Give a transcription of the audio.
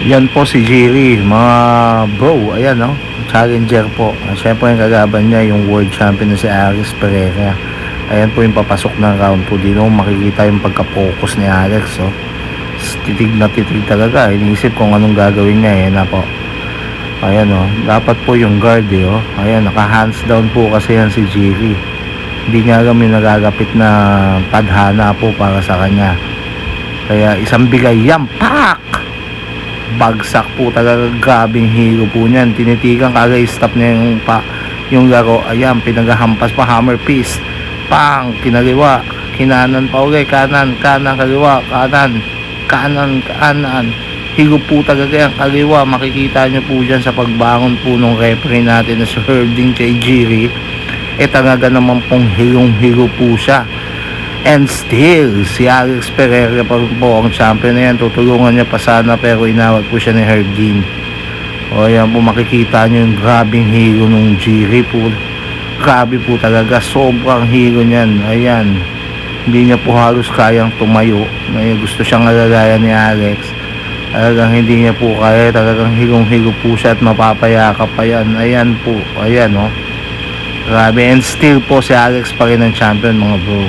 Yan po si Jiri, mga bro. Ayan, no? Challenger po. Siyempre yung kagaban niya, yung world champion na si Alex Pereira. Ayan po yung papasok ng round 2. Dito makikita yung pagka-focus ni Alex, oh. Titig na titig talaga. Iniisip kung anong gagawin niya. Ayan na po. Ayan, oh. Dapat po yung guard, eh, oh. Ayan, naka-hands down po kasi yan si Jiri. Hindi niya alam yung nagagapit na tadhana po para sa kanya. Kaya isang bigay yan. Pak! Bagsak po talaga, grabing hero po niyan. Tinitigan kagad, stop niya yung laro. Ayan, pinagahampas pa, hammer fist, pang, kinaliwa, kinanan pa ulit, kanan, kaliwa, kanan. Hero po talaga yan, kaliwa. Makikita nyo po dyan sa pagbangon po ng referee natin na si Herding kay Jiri. Talaga naman pong hero po siya. And still, si Alex Pereira pa po ang champion na yan. Tutulungan niya pa sana, pero inawat po siya ni Herdin. O yan po, makikita niyo yung grabing hero nung Jiri po. Grabe po talaga, sobrang hero niyan. Ayan, hindi niya po halos kayang tumayo. May gusto siyang alalayan ni Alex. Talagang hindi niya po kaya. Talagang hero po siya at mapapayakap pa yan. Ayan po, ayan, oh. Grabe, and still po si Alex pa rin ang champion, mga bro.